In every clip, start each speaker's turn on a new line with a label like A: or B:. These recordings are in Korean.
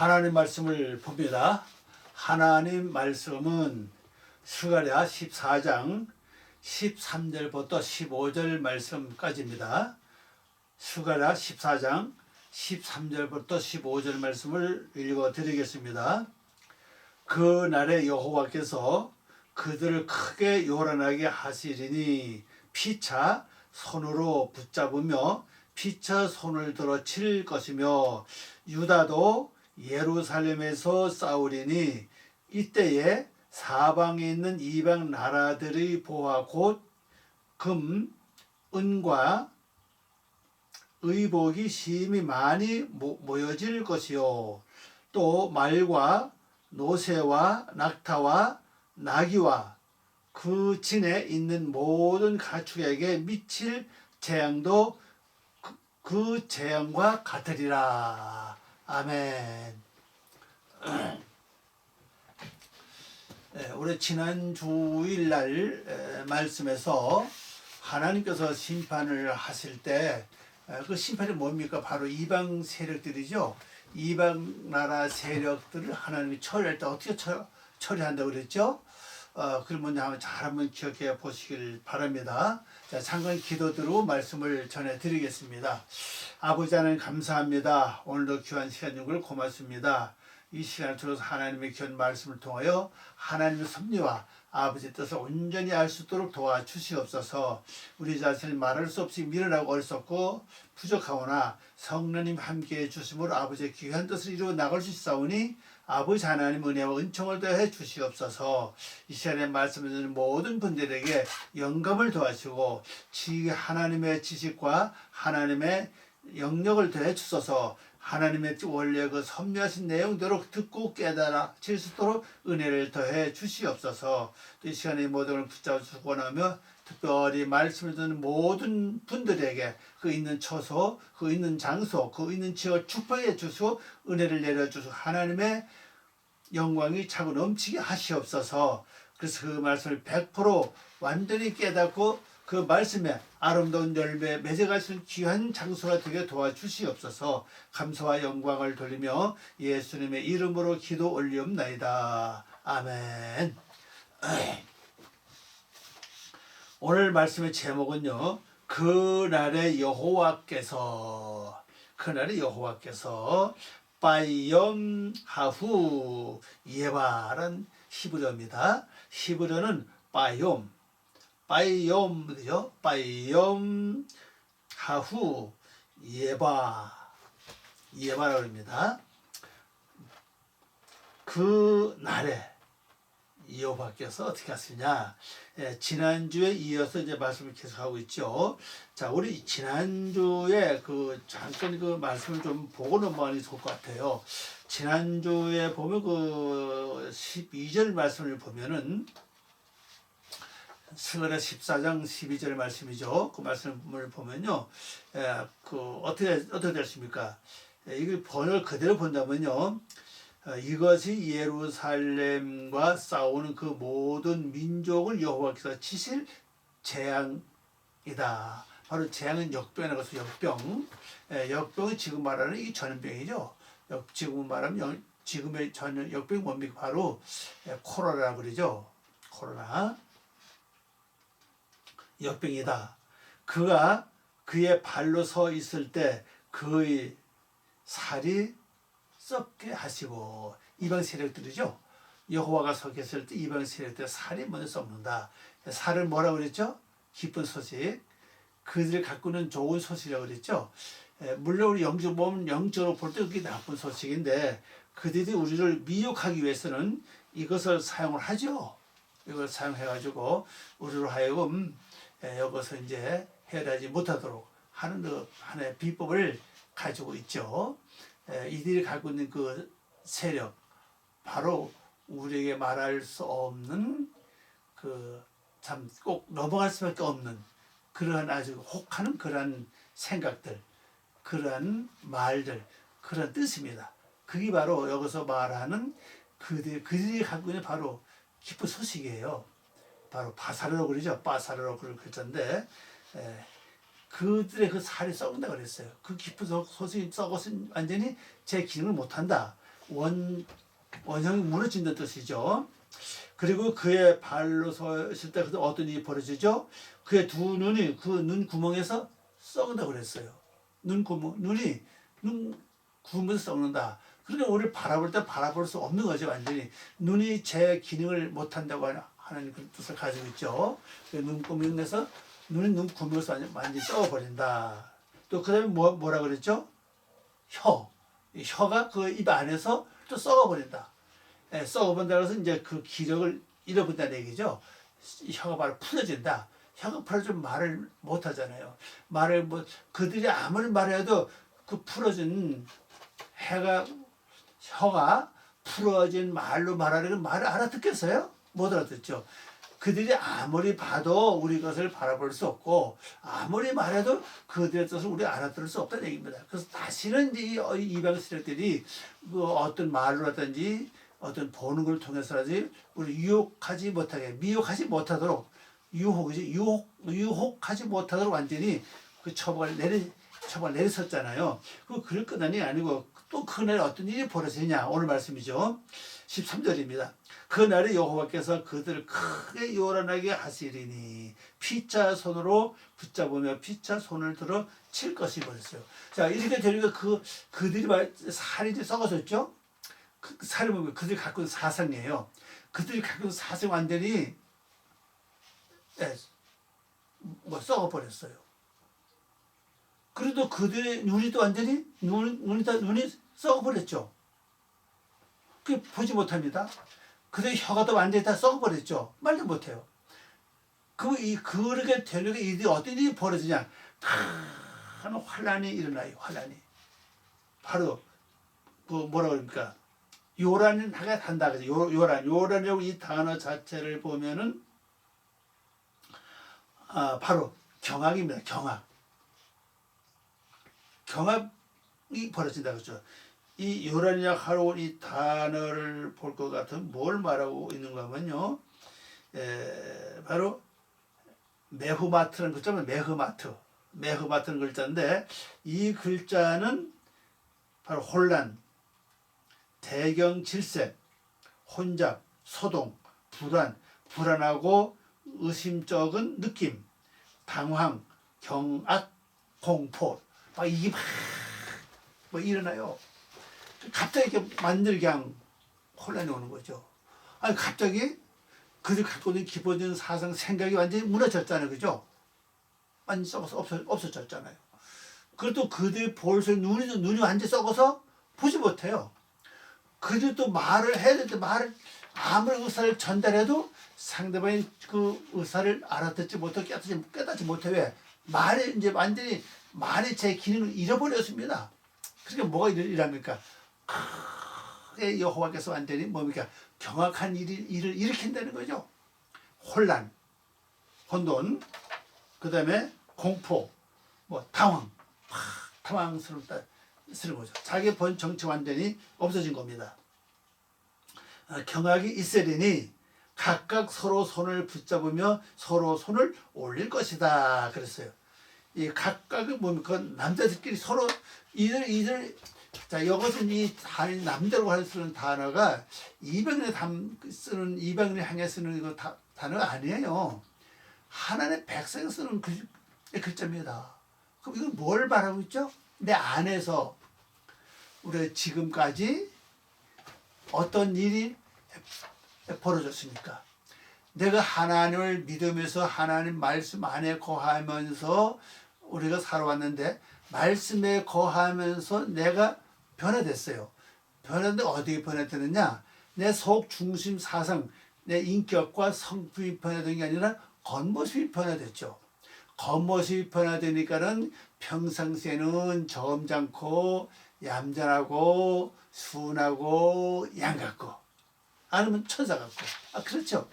A: 하나님 말씀을 봅니다. 하나님 말씀은 스가랴 14장 13절부터 15절 말씀까지입니다. 스가랴 14장 13절부터 15절 말씀을 읽어드리겠습니다. 그 날에 여호와께서 그들을 크게 요란하게 하시리니 피차 손으로 붙잡으며 피차 손을 들어 칠 것이며 유다도 예루살렘에서 싸우리니 이때에 사방에 있는 이방 나라들의 보화 곧 금, 은과 의복이 심히 많이 모여질 것이요 또 말과 노새와 낙타와 나귀와 그 진에 있는 모든 가축에게 미칠 재앙도 그 재앙과 같으리라. 아멘. 우리 지난 주일날 말씀에서 하나님께서 심판을 하실 때 그 심판이 뭡니까? 바로 이방 세력들이죠. 이방 나라 세력들을 하나님이 처리할 때 어떻게 처리한다고 그랬죠? 그걸 잘 한번 기억해 보시길 바랍니다. 자, 잠깐 기도드리고 말씀을 전해드리겠습니다. 아버지 하나님 감사합니다. 오늘도 귀한 시간 준 걸 고맙습니다. 이 시간을 들어서 하나님의 귀한 말씀을 통하여 하나님의 섭리와 아버지의 뜻을 온전히 알 수 있도록 도와주시옵소서. 우리 자신을 말할 수 없이 미련하고 어리석고 부족하오나 성령님 함께해 주심으로 아버지의 귀한 뜻을 이루어 나갈 수 있사오니 아버지 하나님 은혜와 은총을 더해 주시옵소서. 이 시간에 말씀을 듣는 모든 분들에게 영감을 더하시고 하나님의 지식과 하나님의 영역을 더해 주소서. 하나님의 원래 그 선미하신 내용대로 듣고 깨달아질 수 있도록 은혜를 더해 주시옵소서. 또 이 시간에 모든 걸 붙잡아 주고나며 특별히 말씀을 듣는 모든 분들에게 그 있는 처소, 그 있는 장소, 그 있는 지역을 축복해 주시고 은혜를 내려주시고 하나님의 영광이 차고 넘치게 하시옵소서. 그래서 그 말씀을 100% 완전히 깨닫고 그 말씀에 아름다운 열매 맺어갈 수 있는 귀한 장소가 되게 도와주시옵소서. 감사와 영광을 돌리며 예수님의 이름으로 기도 올리옵나이다. 아멘. 오늘 말씀의 제목은요, 그날의 여호와께서 바이옴 하후 예바라는 히브리어입니다. 히브리어는 바이옴 하후 예바라고 합니다. 그 날에 여호와께서 어떻게 하시냐? 지난주에 이어서 이제 말씀을 계속하고 있죠. 자, 우리 지난주에 잠깐 그 말씀을 좀 보고 넘어가는 게 좋을 것 같아요. 지난주에 보면 그 12절 말씀을 보면은 스가랴 14장 12절 말씀이죠. 그 말씀을 보면요, 어떻게 되십니까? 이걸 번역을 그대로 본다면요, 이것이 예루살렘과 싸우는 그 모든 민족을 여호와께서 치실 재앙이다. 바로 재앙은 역병이라고 해서 역병이 지금 말하는 이 전염병이죠. 지금 말하면 지금의 역병이 뭡니까? 바로 코로나라고 그러죠. 코로나. 역병이다. 그가 그의 발로 서 있을 때 그의 살이 썩게 하시고, 이방 세력들이죠. 여호와가 서 계실 때 이방 세력들 살이 먼저 썩는다. 살을 뭐라고 그랬죠? 기쁜 소식. 그들이 갖고 있는 좋은 소식이라고 그랬죠. 물론 우리 영적으로 볼 때 그게 나쁜 소식인데 그들이 우리를 미혹하기 위해서는 이것을 사용을 하죠. 이걸 사용해가지고 우리로 하여금 여기서 이제 해하지 못하도록 하는 그 하나의 비법을 가지고 있죠. 이들이 갖고 있는 그 세력, 바로 우리에게 말할 수 없는 참 꼭 넘어갈 수밖에 없는 그러한 아주 혹하는 그러한 생각들, 그러한 말들, 그런 뜻입니다. 그게 바로 여기서 말하는 그들이 갖고 있는 바로 기쁜 소식이에요. 바로 바사르라고 그러죠. 바사르라고 그럴 글자인데 그들의 그 살이 썩는다 그랬어요. 그 깊은 소식이 썩어서 완전히 제 기능을 못한다. 원형이 무너진다는 뜻이죠. 그리고 그의 발로 섰을 때 어떤 일이 벌어지죠? 그의 두 눈이 그 눈 구멍에서 썩는다고 그랬어요. 눈 구멍에서 썩는다. 그러니까 우리를 바라볼 때 바라볼 수 없는 거죠. 완전히 눈이 제 기능을 못한다고 하는 그런 뜻을 가지고 있죠. 눈 구멍에서 눈 구멍에서 완전히 썩어버린다. 또 그다음에 뭐라 그랬죠? 혀가 그 입 안에서 또 썩어버린다. 썩어본다 그래서 이제 그 기력을 잃어본다는 얘기죠. 혀가 바로 풀어진다. 혀가 풀어지면 말을 못 하잖아요. 말을 그들이 아무리 말해도 그 풀어진 혀가 풀어진 말로 말하려면 말을 알아듣겠어요? 못 알아듣죠. 그들이 아무리 봐도 우리 것을 바라볼 수 없고 아무리 말해도 그들의 뜻을 우리 알아들을 수 없다는 얘기입니다. 그래서 다시는 이 이방 세력들이 그 어떤 말로라든지 어떤 보는 걸 통해서라든지 우리 유혹하지 못하게 미혹하지 못하도록 유혹하지 못하도록 완전히 그 처벌 내리섰잖아요. 그럴 끝난이 아니고 또 그날에 어떤 일이 벌어지냐 오늘 말씀이죠. 13절입니다. 그날에 여호와께서 그들을 크게 요란하게 하시리니 피차 손으로 붙잡으며 피차 손을 들어 칠 것이 버렸어요. 자 이렇게 되니까 그들이 살이 썩어졌죠. 살을 보면 그들이 갖고 있는 사상이에요. 그들이 갖고 있는 사상 완전히 썩어버렸어요. 그래도 그들의 눈이 또 완전히 눈이 썩어버렸죠. 그 보지 못합니다. 그들의 혀가 또 완전히 다 썩어버렸죠. 말도 못해요. 그렇게 되니까 이들이 어떤 일이 벌어지냐? 큰 환란이 일어나요. 환란이. 바로 뭐라 그럽니까? 요란하게 한다 그죠. 요란이라고 이 단어 자체를 보면은 바로 경악입니다. 경악이 벌어진다 그죠. 이 요란이라고 하고 이 단어를 볼 것 같으면 뭘 말하고 있는가 하면요. 바로 메후마트라는 글자는 메후마트는 글자인데 이 글자는 바로 혼란, 대경질색, 혼잡, 소동, 불안하고 의심쩍은 느낌, 당황, 경악, 공포 이게 막 일어나요. 갑자기 이렇게 만들 그냥 혼란이 오는 거죠. 아니 갑자기 그들 갖고 있는 기본적인 사상 생각이 완전히 무너졌잖아요. 그죠? 완전히 썩어서 없어졌잖아요. 그래도 그들 볼 수 눈이 완전히 썩어서 보지 못해요. 그들 또 말을 해야 되는데 아무리 의사를 전달해도 상대방이 그 의사를 알아듣지 못하고 깨닫지 못해. 왜? 말이 이제 완전히 말이 제 기능을 잃어버렸습니다. 그러니까 뭐가 일합니까? 크게 여호와께서 완전히 뭡니까? 경악한 일을 일으킨다는 거죠. 혼란, 혼돈, 그 다음에 공포, 당황, 당황스럽다 쓰는 거죠. 자기 본 정치 완전히 없어진 겁니다. 경악이 있으리니 각각 서로 손을 붙잡으며 서로 손을 올릴 것이다 그랬어요. 이 각각은 뭡니까? 남자들끼리 서로 이들 자 이것은 이 남자라고 쓰는 단어가 이방인을 향해 쓰는 이거 단어가 아니에요. 하나님의 백성이 쓰는 글자입니다. 그럼 이건 뭘 말하고 있죠? 내 안에서 우리 지금까지 어떤 일이 벌어졌습니까? 내가 하나님을 믿으면서 하나님 말씀 안에 거하면서 우리가 살아왔는데 말씀에 거하면서 내가 변화됐어요. 변화됐는데 어떻게 변화됐느냐? 내 속 중심 사상, 내 인격과 성품이 변화된 게 아니라 겉모습이 변화됐죠. 겉모습이 변화되니까는 평상시에는 점잖고 얌전하고 순하고 양 같고 아니면 천사 같고 그렇죠.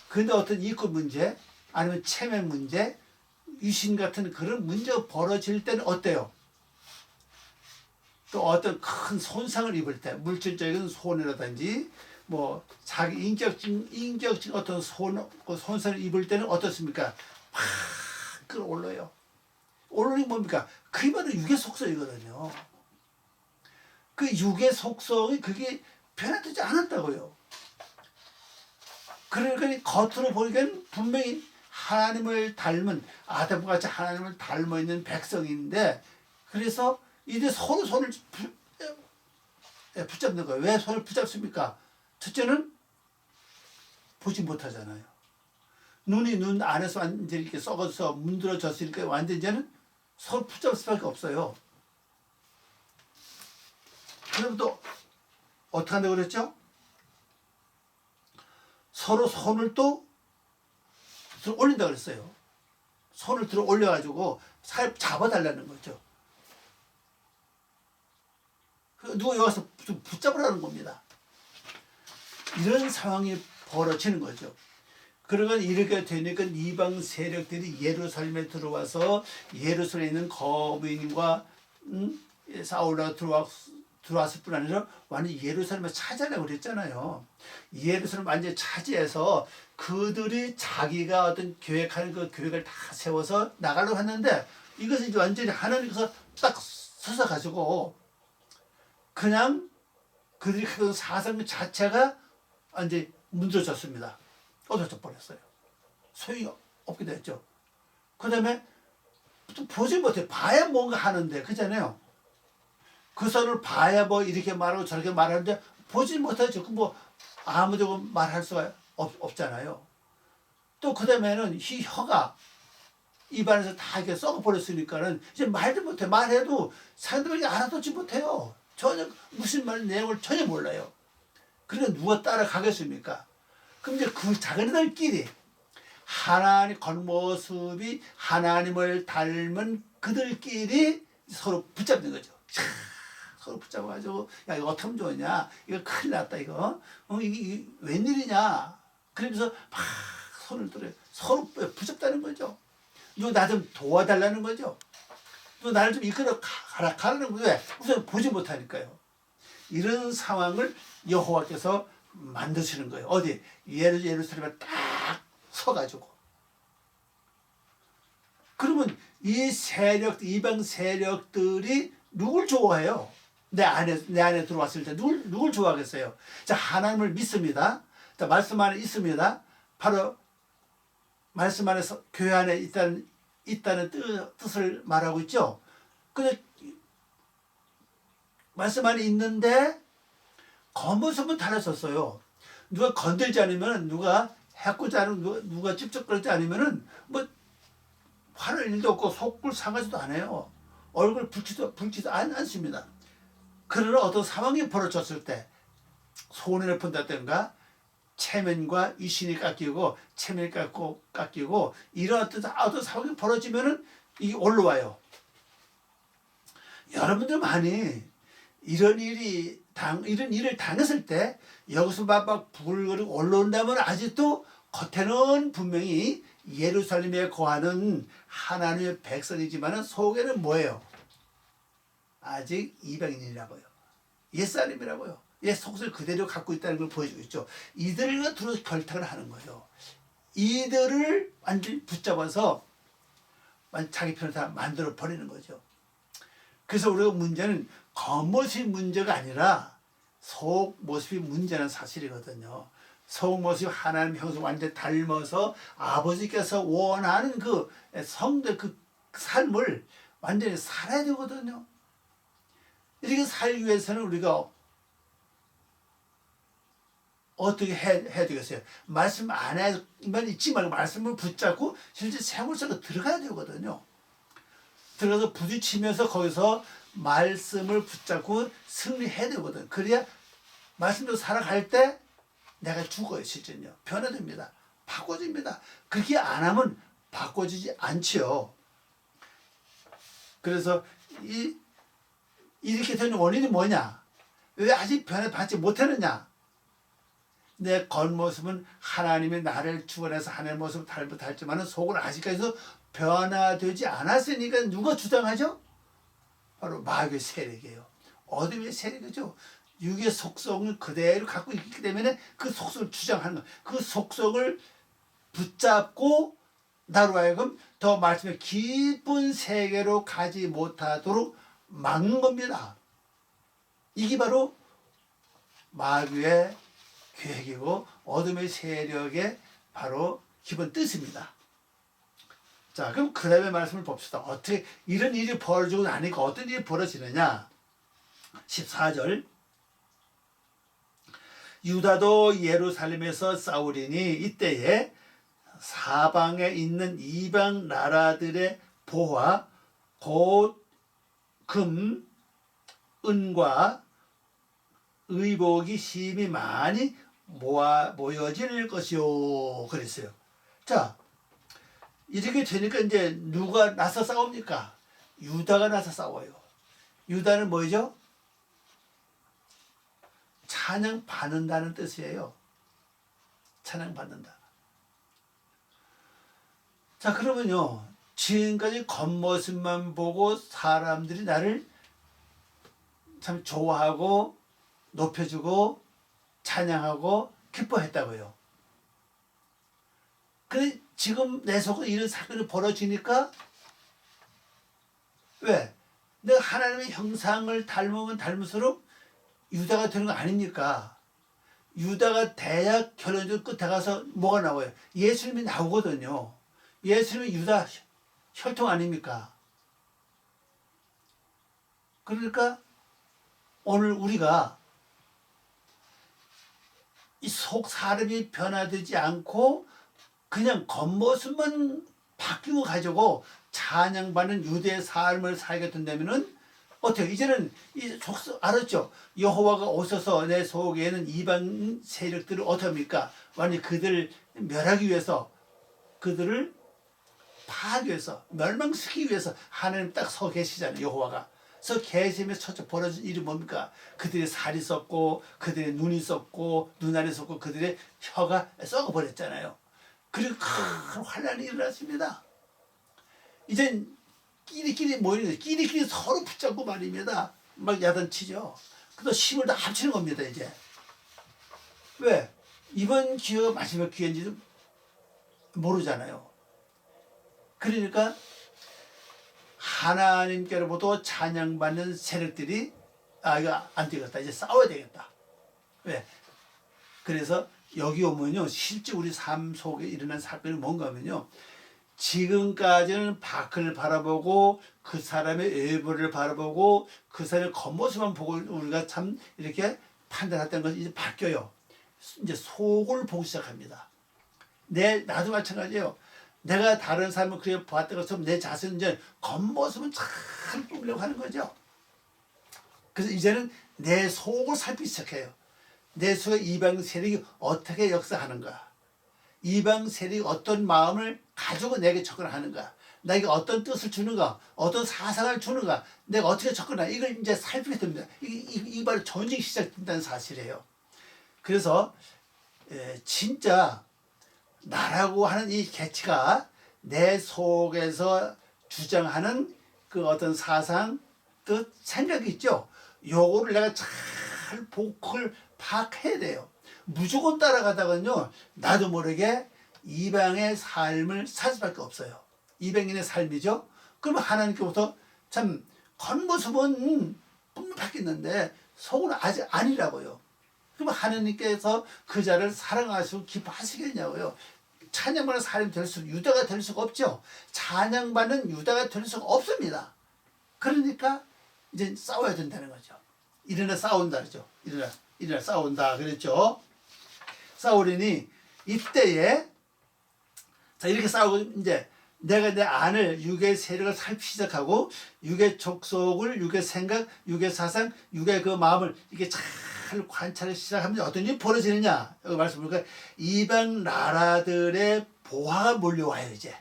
A: 그런데 어떤 인권 문제 아니면 체면 문제 유신 같은 그런 문제가 벌어질 때는 어때요? 또 어떤 큰 손상을 입을 때 물질적인 손해라든지 자기 인격적인 어떤 손상을 입을 때는 어떻습니까? 막 끌어올라요. 올라오는 게 뭡니까? 그게 바로 육의 속성이거든요. 그 육의 속성이 그게 변화되지 않았다고요. 그러니까 겉으로 보기에는 분명히 하나님을 닮은 아담과 같이 하나님을 닮아 있는 백성인데, 그래서 이제 서로 손을 붙잡는 거예요. 왜 손을 붙잡습니까? 첫째는 보지 못하잖아요. 눈이 눈 안에서 완전히 이렇게 썩어서 문드러졌으니까 완전히 이제는 서로 붙잡을 수밖에 없어요. 그럼 또 어떻게 한다고 그랬죠? 서로 손을 또 들어 올린다고 그랬어요. 손을 들어 올려가지고 살 잡아달라는 거죠. 누가 여기 와서 좀 붙잡으라는 겁니다. 이런 상황이 벌어지는 거죠. 그러니까 이렇게 되니까 이방 세력들이 예루살렘에 들어와서 예루살렘에 있는 거민과 사울라 들어왔을 뿐 아니라 완전히 예루살렘을 차지하려고 그랬잖아요. 예루살렘 완전히 차지해서 그들이 자기가 어떤 계획하는 그 계획을 다 세워서 나가려고 했는데, 이것은 이제 완전히 하나님께서 딱 서서 가지고 그냥 그들이 하던 사상 자체가 완전히 문드러졌습니다. 얻어져 버렸어요. 소용이 없게 됐죠. 그 다음에 또 보지 못해. 봐야 뭔가 하는데, 그잖아요. 그 선을 봐야 뭐 이렇게 말하고 저렇게 말하는데 보지 못하죠. 그 뭐 아무데고 말할 수가 없잖아요. 또 그 다음에는 이 혀가 입안에서 다 이렇게 썩어버렸으니까는 이제 말도 못해. 말해도 상대방이 알아듣지 못해요. 전혀 무슨 말 내용을 전혀 몰라요. 그러니까 누가 따라가겠습니까? 그럼 이제 그 자기네들끼리 하나님 겉모습이 하나님을 닮은 그들끼리 서로 붙잡는 거죠. 서로 붙잡아가지고 야 이거 어떻게 하면 좋냐, 이거 큰일 났다, 이거 이게 웬일이냐, 그러면서 막 손을 들어요. 서로 붙잡다는 거죠. 너 나 좀 도와달라는 거죠. 너 나를 좀 이끌어 가라는 거예요. 왜? 우선 보지 못하니까요. 이런 상황을 여호와께서 만드시는 거예요. 어디? 예루살렘에 딱 서가지고. 그러면 이 세력, 이방 세력들이 누굴 좋아해요? 내 안에 들어왔을 때 누굴 좋아하겠어요? 자, 하나님을 믿습니다. 자, 말씀 안에 있습니다. 바로 말씀 안에서 교회 안에 있다는 뜻을 말하고 있죠. 근데 말씀 안에 있는데 겉모습은 달라졌어요. 누가 건들지 않으면, 누가 해코지 않으면, 누가 찝쩍거리지 않으면은 뭐 화낼 일도 없고 속불 상하지도 않아요. 얼굴 붉지도 않습니다. 그러나 어떤 상황이 벌어졌을 때 손해를 본다든가 체면과 이신이 깎이고 체면이 깎이고 이런 어떤 상황이 벌어지면은 이게 올라와요. 여러분들 많이 이런 일을 당했을 때 여기서 막 부글거리고 올라온다면 아직도 겉에는 분명히 예루살렘에 거하는 하나님의 백성이지만 속에는 뭐예요? 아직 이방인이라고요. 옛사람이라고요. 옛 속을 그대로 갖고 있다는 걸 보여주고 있죠. 이들과 두루 결탁을 하는 거예요. 이들을 완전히 붙잡아서 자기 편을 다 만들어 버리는 거죠. 그래서 우리가 문제는 겉모습이 문제가 아니라 속모습이 문제는 사실이거든요. 속모습이 하나님 형상 완전히 닮아서 아버지께서 원하는 그 성도의 그 삶을 완전히 살아야 되거든요. 이렇게 살기 위해서는 우리가 어떻게 해야 되겠어요? 말씀 안에만 있지 말고 말씀을 붙잡고 실제 생활 속에 들어가야 되거든요. 들어가서 부딪히면서 거기서 말씀을 붙잡고 승리해야 되거든. 그래야 말씀대로 살아갈 때 내가 죽어요. 실제는요. 변화됩니다. 바꿔집니다. 그렇게 안 하면 바꿔지지 않지요. 그래서 이렇게 되는 원인이 뭐냐? 왜 아직 변화받지 못하느냐? 내 겉모습은 하나님이 나를 주관해서 하나님의 모습을 닮지만 속은 아직까지도 변화되지 않았으니까 누가 주장하죠? 바로 마귀의 세력이에요. 어둠의 세력이죠. 육의 속성을 그대로 갖고 있기 때문에 그 속성을 주장하는 거예요. 그 속성을 붙잡고 나로 하여금 더 말씀의 깊은 세계로 가지 못하도록 막는 겁니다. 이게 바로 마귀의 계획이고 어둠의 세력의 바로 기본 뜻입니다. 자, 그럼 그 다음에 말씀을 봅시다. 어떻게 이런 일이 벌어지고 나니까 어떤 일이 벌어지느냐. 14절. 유다도 예루살렘에서 싸우리니 이때에 사방에 있는 이방 나라들의 보화 곧 금, 은과 의복이 심히 많이 모여질 것이요. 그랬어요. 자, 이렇게 되니까 이제 누가 나서 싸웁니까? 유다가 나서 싸워요. 유다는 뭐죠? 찬양 받는다는 뜻이에요. 찬양 받는다. 자, 그러면요, 지금까지 겉모습만 보고 사람들이 나를 참 좋아하고 높여주고 찬양하고 기뻐했다고요. 근데 지금 내 속에 이런 사건이 벌어지니까 왜? 내가 하나님의 형상을 닮으면 닮을수록 유다가 되는 거 아닙니까? 유다가 대학 결혼전 끝에 가서 뭐가 나와요? 예수님이 나오거든요. 예수님이 유다 혈통 아닙니까? 그러니까 오늘 우리가 이 속 사람이 변화되지 않고 그냥 겉모습만 바뀌고 가지고 찬양받는 유대의 삶을 살게 된다면은 어때요? 이제는 이 속 알았죠? 여호와가 오셔서 내 속에는 이방 세력들을 어떻습니까? 완전히 그들을 멸하기 위해서 그들을 파하기 위해서 멸망시키기 위해서 하나님 딱 서 계시잖아요. 여호와가. 그래서 계시면서 첫째 벌어진 일이 뭡니까? 그들의 살이 썩고 그들의 눈이 썩고 눈알이 썩고 그들의 혀가 썩어버렸잖아요. 그리고 큰 환란이 일어났습니다. 이젠 끼리끼리 모이는 거예요. 끼리끼리 서로 붙잡고 말입니다. 막 야단치죠. 그래서 힘을 다 합치는 겁니다. 이제 왜? 이번 기회가 마지막 기회인지도 모르잖아요. 그러니까 하나님께로부터 찬양받는 세력들이 이거 안 되겠다. 이제 싸워야 되겠다. 왜? 그래서 여기 오면요, 실제 우리 삶 속에 일어난 사건이 뭔가 하면요, 지금까지는 밖을 바라보고 그 사람의 외부를 바라보고 그 사람의 겉모습만 보고 우리가 참 이렇게 판단했던 것이 이제 바뀌어요. 이제 속을 보기 시작합니다. 나도 마찬가지예요. 내가 다른 사람을 그렇게 봤던 것처럼 내 자신은 이제 겉모습은 잘 꾸미려고 하는 거죠. 그래서 이제는 내 속을 살피기 시작해요. 내 속에 이방 세력이 어떻게 역사하는가, 이방 세력이 어떤 마음을 가지고 내게 접근하는가, 나에게 어떤 뜻을 주는가, 어떤 사상을 주는가, 내가 어떻게 접근하는가, 이걸 이제 살피게 됩니다. 이게 바로 전쟁이 시작된다는 사실이에요. 그래서 진짜 나라고 하는 이 개체가 내 속에서 주장하는 그 어떤 사상, 뜻, 생각이 있죠. 요거를 내가 잘 그걸 파악해야 돼요. 무조건 따라가다가는요, 나도 모르게 이방의 삶을 살 수밖에 없어요. 이방인의 삶이죠. 그러면 하나님께부터 참 겉모습은 분명 바뀌었는데 속은 아직 아니라고요. 그럼 하나님께서 그 자를 사랑하시고 기뻐하시겠냐고요. 찬양받는 사람이 될 수, 유다가 될 수가 없죠. 찬양받는 유다가 될 수가 없습니다. 그러니까 이제 싸워야 된다는 거죠. 일어나 싸운다 그러죠. 일어나 싸운다 그랬죠. 싸우려니 이때에 자 이렇게 싸우고 이제 내가 내 안을 육의 세력을 살피기 시작하고 육의 족속을, 육의 생각, 육의 사상, 육의 그 마음을 이게 잘 관찰을 시작하면 어떤 일이 벌어지느냐. 여기 말씀 보니까 이방 나라들의 보화가 몰려와요. 이제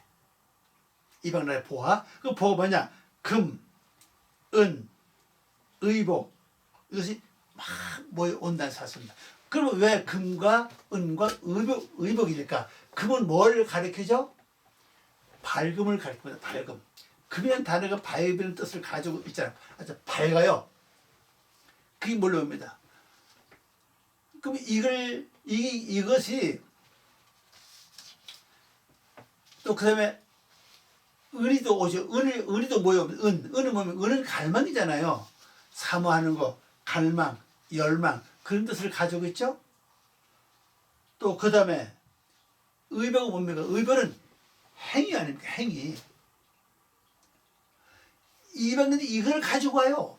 A: 이방 나라의 보화. 그 보화가 뭐냐? 금, 은, 의복, 이것이 막 모여온다는 사실입니다. 그러면 왜 금과 은과 의복일까? 금은 뭘 가리키죠? 밝음을 가리킵니다. 밝음. 금이라는 단어가 밝이라는 뜻을 가지고 있잖아요. 아주 밝아요. 그게 몰려옵니다. 그럼 이것이 또 그 다음에 은이도 오죠. 은이도 모여옵니다. 은은 뭐면 은은 갈망이잖아요. 사모하는 거, 갈망, 열망 그런 뜻을 가지고 있죠. 또 그 다음에 의배가 뭡니까? 의배는 행위 아닙니까? 행위. 이방인들이 이걸 가지고 와요.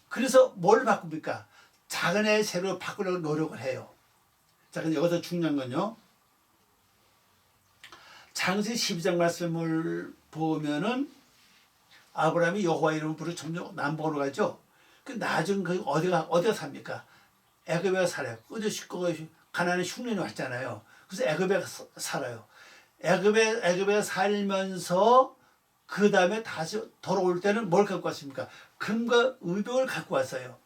A: 그래서 뭘 바꿉니까? 작은 애 새로 바꾸려고 노력을 해요. 자, 근데 여기서 중요한 건요. 창세기 12장 말씀을 보면은 아브라함이 여호와 이름을 부르고 점점 남북으로 가죠. 그 나중 그 어디가 삽니까? 애굽에 살아요. 가나안에 흉년이 왔잖아요. 그래서 애굽에 살아요. 애굽에 살면서 그 다음에 다시 돌아올 때는 뭘 갖고 왔습니까? 금과 의복을 갖고 왔어요.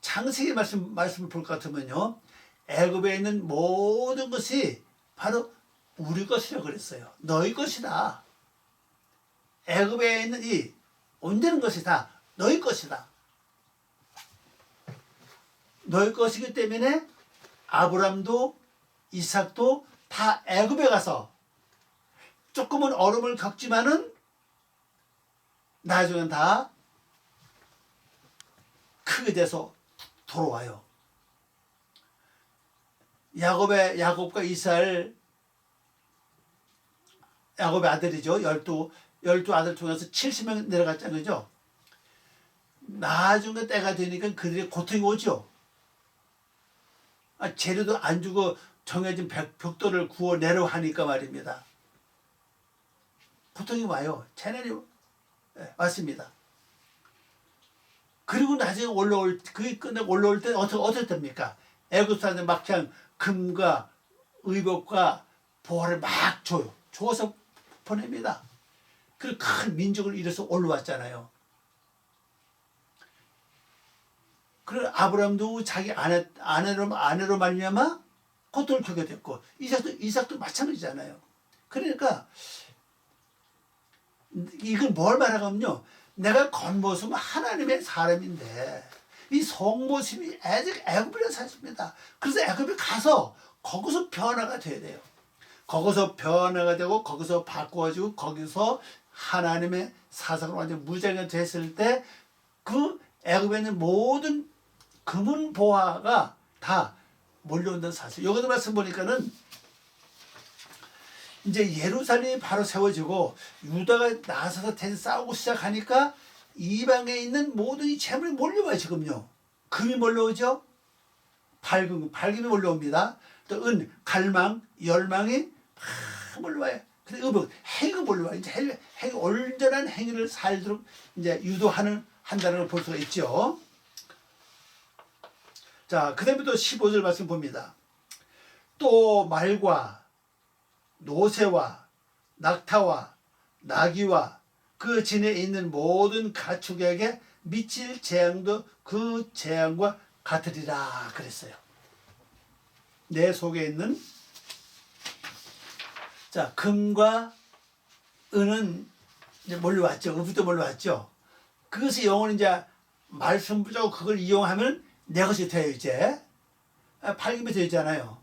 A: 창세기 말씀을 볼 것 같으면요. 애굽에 있는 모든 것이 바로 우리 것이라고 그랬어요. 너희 것이다. 애굽에 있는 이 온전한 것이 다 너희 것이다. 너희 것이기 때문에 아브람도 이삭도 다 애굽에 가서 조금은 어려움을 겪지만은 나중엔 다 크게 돼서 돌아와요. 야곱과 이스라엘 야곱의 아들이죠. 열두 아들 중에서 70명 내려갔잖아요. 그죠? 나중에 때가 되니까 그들이 고통이 오죠. 재료도 안 주고 정해진 벽돌을 구워내려 하니까 말입니다. 고통이 와요. 재난이 왔습니다. 그리고 나중에 그게 끝나고 올라올 때 어떻게 됩니까? 애굽 사람들 막 그냥 금과 의복과 보화를 막 줘요. 줘서 보냅니다. 그 큰 민족을 이뤄서 올라왔잖아요. 그리고 아브라함도 자기 아내로 말미암아 고통을 겪게 됐고 이삭도 마찬가지잖아요. 그러니까 이건 뭘 말하냐면요. 내가 겉모습은 하나님의 사람인데 이 속모습이 아직 애굽이라는 사실입니다. 그래서 애굽에 가서 거기서 변화가 돼야 돼요. 거기서 변화가 되고 거기서 바꿔가지고 거기서 하나님의 사상으로 완전 무장이 됐을 때 그 애굽에 있는 모든 금은 보화가 다 몰려온다는 사실. 여기도 말씀 보니까는 이제 예루살렘이 바로 세워지고 유다가 나서서 싸우고 시작하니까 이방에 있는 모든 이 재물이 몰려와요. 지금요. 금이 몰려오죠. 밝음이 몰려옵니다. 또 은, 갈망, 열망이 막 몰려와요. 근데 행위가 몰려와요. 이제 온전한 행위를 살도록 이제 한다는 걸 볼 수가 있죠. 자, 그 다음에 또 15절 말씀 봅니다. 또 말과 노새와 낙타와 나귀와 그 진에 있는 모든 가축에게 미칠 재앙도 그 재앙과 같으리라 그랬어요. 내 속에 있는 자 금과 은은 이제 몰려왔죠. 은부터 몰려왔죠. 그것이 영혼은 이제 말씀 붙잡고 그걸 이용하면 내 것이 돼요. 이제 밝음이 되잖아요.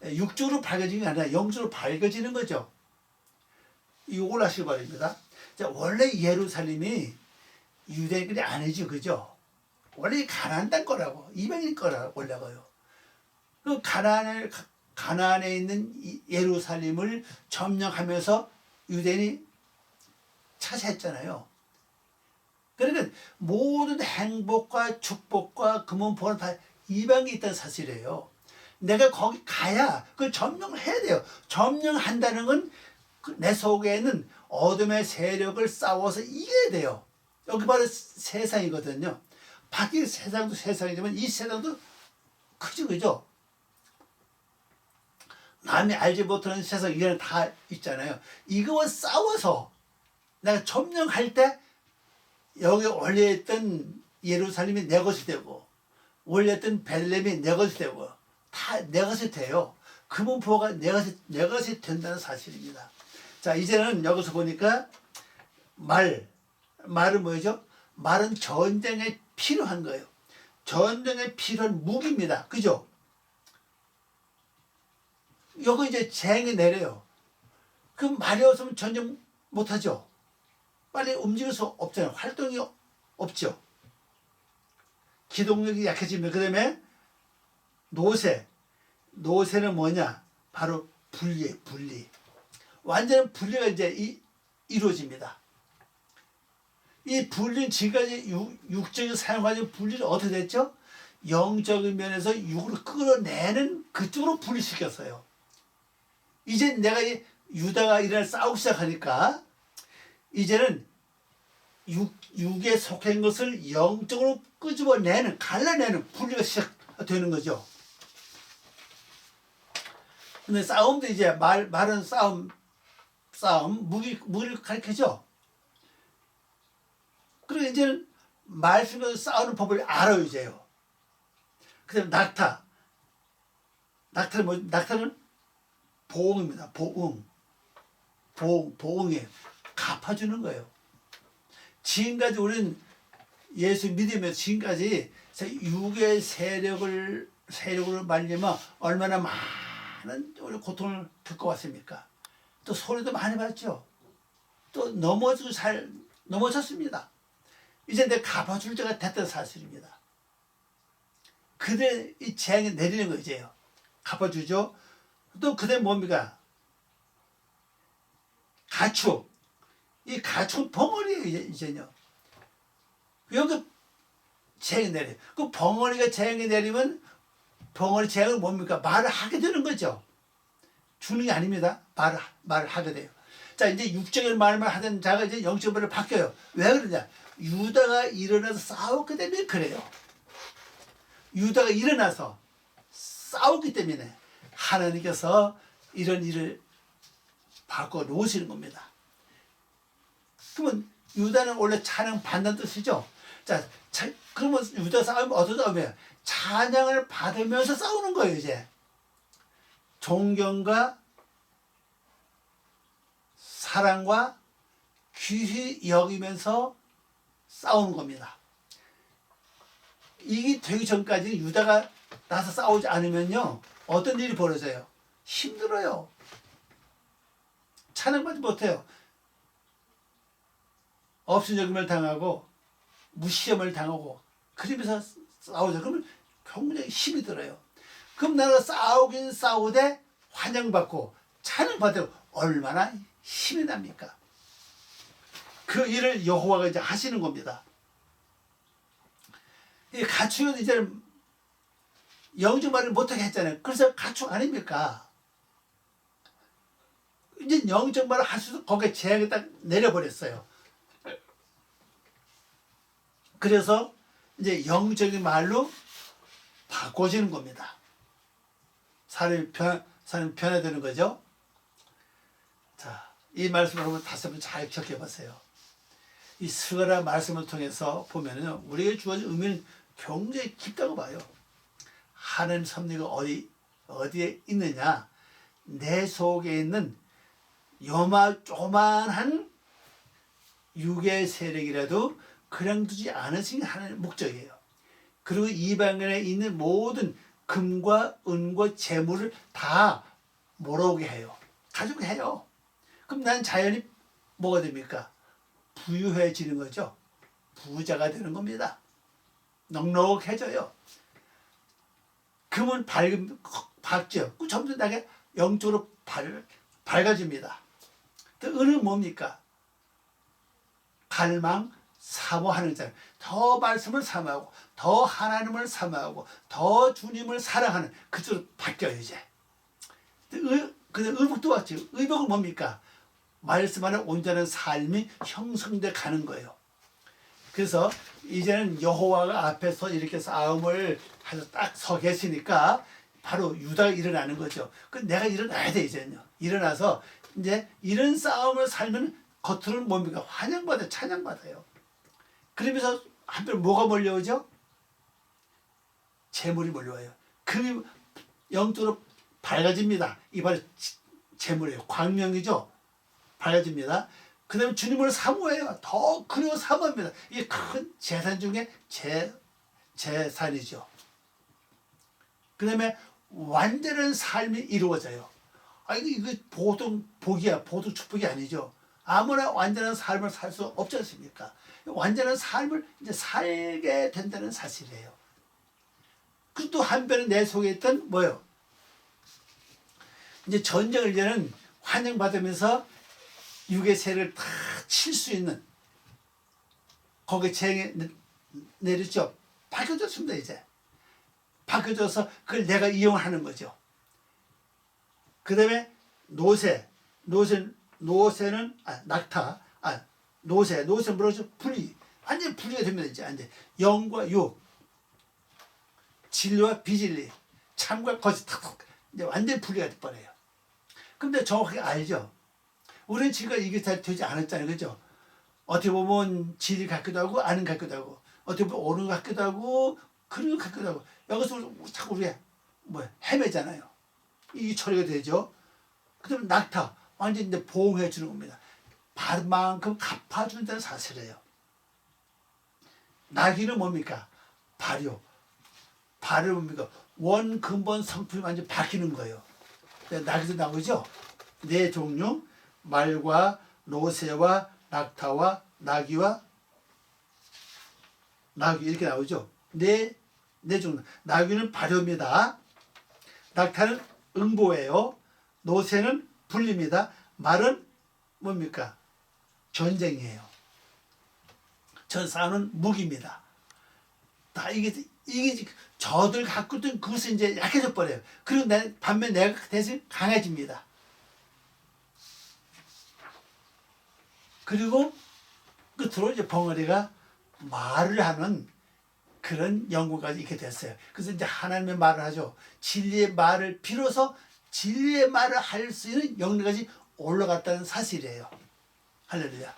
A: 육적으로 밝아지는 게 아니라 영적으로 밝아지는 거죠. 이걸 하시기 바랍니다. 자, 원래 예루살렘이 유대인들이 아니죠. 그죠? 원래 가나안 땅 거라고. 이방인 거라고 올라가요. 그 가나안에 있는 예루살렘을 점령하면서 유대인이 차지했잖아요. 그러니까 모든 행복과 축복과 금은보화는 다 이방에 있다는 사실이에요. 내가 거기 가야 그걸 점령을 해야 돼요. 점령한다는 건 내 속에는 어둠의 세력을 싸워서 이겨야 돼요. 여기 바로 세상이거든요. 밖의 세상도 세상이지만 이 세상도 크죠. 그죠? 남이 알지 못하는 세상 이런 다 있잖아요. 이거와 싸워서 내가 점령할 때 여기 원래 있던 예루살렘이 내 것이 되고 원래 있던 벨렘이 내 것이 되고 다 내 것이 돼요. 금은보화가 내 것이 된다는 사실입니다. 자, 이제는 여기서 보니까 말은 뭐죠? 말은 전쟁에 필요한 거예요. 전쟁에 필요한 무기입니다. 그죠? 여기 이제 재앙이 내려요. 그럼 말이 없으면 전쟁 못하죠. 빨리 움직일 수 없잖아요. 활동이 없죠. 기동력이 약해지면 그다음에 노쇠는 뭐냐? 바로 분리. 완전한 분리가 이제 이루어집니다. 이 분리는 지금까지 육적인 사용하는 분리는 어떻게 됐죠? 영적인 면에서 육으로 끌어내는 그쪽으로 분리시켰어요. 이제 내가 유다가 일어나 싸우기 시작하니까 이제는 육에 속한 것을 영적으로 끄집어내는, 갈라내는 분리가 시작되는 거죠. 근데 싸움도 이제 말은 싸움, 무기를 가르쳐죠. 그리고 이제는 말씀으로 싸우는 법을 알아요, 이제요. 그 다음에 낙타는 보응입니다. 보응이에요. 갚아주는 거예요. 지금까지 우리는 예수 믿으면서 지금까지 육의 세력을 말리면 얼마나 많은 우리 고통을 겪고 왔습니까? 또 소리도 많이 봤죠. 또 넘어졌습니다. 이제 내가 갚아줄 때가 됐다는 사실입니다. 그대 이 재앙이 내리는 거 이제요. 갚아주죠. 또 그대 뭡니까? 가축. 이 가축은 벙어리예요, 이제요. 여기 재앙이 내려. 그 벙어리가 재앙이 내리면 벙어리 재앙은 뭡니까? 말을 하게 되는 거죠. 주는 게 아닙니다. 말을 하게 돼요. 자, 이제 육적인 말만 하던 자가 이제 영적 말로 바뀌어요. 왜 그러냐? 유다가 일어나서 싸웠기 때문에 그래요. 유다가 일어나서 싸우기 때문에 하나님께서 이런 일을 바꿔 놓으시는 겁니다. 그러면 유다는 원래 찬양 받는 뜻이죠. 자, 그러면 유다 싸우면 어떤 싸움이에요? 찬양을 받으면서 싸우는 거예요, 이제. 존경과 사랑과 귀히 여기면서 싸우는 겁니다. 이게 되기 전까지 유다가 나서 싸우지 않으면요, 어떤 일이 벌어져요? 힘들어요. 찬양받지 못해요. 업신여김을 당하고 무시험을 당하고 그러면서 싸우죠. 그러면 굉장히 힘이 들어요. 그럼 나가 싸우긴 싸우되 환영받고 찬양받고 얼마나 힘이 납니까? 그 일을 여호와가 이제 하시는 겁니다. 이 가축은 이제 영적 말을 못하게 했잖아요. 그래서 가축 아닙니까? 이제 영적 말을 할 수도 거기에 제약이 딱 내려버렸어요. 그래서 이제 영적인 말로 바꿔지는 겁니다. 사람이 변화되는 거죠. 자, 이 말씀을 한번 다시 한번 잘 기억해 보세요. 이 스가랴 말씀을 통해서 보면은 우리에게 주어진 의미는 굉장히 깊다고 봐요. 하나님 섭리가 어디에 있느냐? 내 속에 있는 조만한 육의 세력이라도 그냥 두지 않으신 게 하나님의 목적이에요. 그리고 이방인에 있는 모든 금과 은과 재물을 다 몰아오게 해요. 가지고 해요. 그럼 난 자연히 뭐가 됩니까? 부유해지는 거죠. 부자가 되는 겁니다. 넉넉해져요. 금은 밝죠. 그 점점 나게 영적으로 밝아집니다. 또 은은 뭡니까? 갈망, 사모하는 자. 더 말씀을 사모하고, 더 하나님을 사모하고, 더 주님을 사랑하는 그쪽으로 바뀌어요, 이제. 근데 의복도 왔죠. 의복은 뭡니까? 말씀 안에 온전한 삶이 형성돼 가는 거예요. 그래서 이제는 여호와가 앞에서 이렇게 싸움을 해서 딱 서 계시니까 바로 유다가 일어나는 거죠. 그 내가 일어나야 돼, 이제는요. 일어나서 이제 이런 싸움을 살면 겉으로는 뭡니까? 환영받아요, 찬양받아요. 그러면서 한편 뭐가 몰려오죠? 재물이 몰려와요. 금이 영적으로 밝아집니다. 이 바로 재물이에요. 광명이죠. 밝아집니다. 그 다음에 주님을 사모해요. 더 그리고 사모합니다. 이게 큰 재산 중에 재산이죠. 그 다음에 완전한 삶이 이루어져요. 이거 보통 복이야. 보통 축복이 아니죠. 아무나 완전한 삶을 살 수 없지 않습니까? 완전한 삶을 이제 살게 된다는 사실이에요. 그리고 또 한편은 내 속에 있던 뭐요? 이제 전쟁을 이제는 환영받으면서 육의 세를 다 칠 수 있는 거기에 재앙이 내렸죠. 바뀌어졌습니다. 이제 바뀌어져서 그걸 내가 이용하는 거죠. 그 다음에 노새는 낙타, 노새는 뭐라죠? 분리, 완전 분리가 됩니다. 이제 영과 육, 진리와 비진리, 참과 거짓 탁탁 이제 완전 분리가 돼버려요. 근데 정확하게 알죠. 우리는 지금까지 이게 잘 되지 않았잖아요, 그죠? 어떻게 보면 진리 같기도 하고 아는 같기도 하고, 어떻게 보면 옳은 것 같기도 하고 그런 것 같기도 하고, 여기서 자꾸 우리가 헤매잖아요. 이게 처리가 되죠. 그다음에 낙타, 완전 이제 보호해 주는 겁니다. 받은 만큼 갚아준다는 사실이에요. 낙이는 뭡니까? 발효는 뭡니까? 원 근본 성품이 완전 바뀌는 거예요. 낙에서 나오죠. 네 종류, 말과 노새와 낙타와 나귀와 나귀 이렇게 나오죠. 네 종류. 나귀는 발효입니다. 낙타는 응보예요. 노새는 분리입니다. 말은 뭡니까? 전쟁이에요. 전사는 무기입니다. 다 이게 저들 갖고 있던 그것이 이제 약해져 버려요. 그리고 반면 내가 대신 강해집니다. 그리고 끝으로 이제 벙어리가 말을 하는 그런 연구까지 있게 됐어요. 그래서 이제 하나님의 말을 하죠. 진리의 말을 비로소 진리의 말을 할 수 있는 영역까지 올라갔다는 사실이에요. 할렐루야.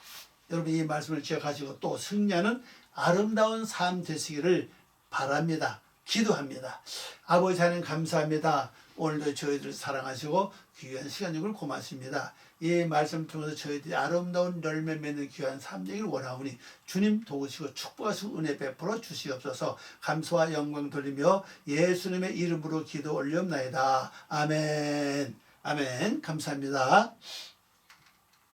A: 여러분 이 말씀을 기억하시고 또 승리하는 아름다운 삶 되시기를 바랍니다. 기도합니다. 아버지 하나님 감사합니다. 오늘도 저희들을 사랑하시고 귀한 시간 주길 고맙습니다. 이 말씀 통해서 저희들이 아름다운 열매 맺는 귀한 삶 되기를 원하오니 주님 도우시고 축복하시고 은혜 베풀어 주시옵소서. 감사와 영광 돌리며 예수님의 이름으로 기도 올리옵나이다. 아멘. 아멘. 감사합니다.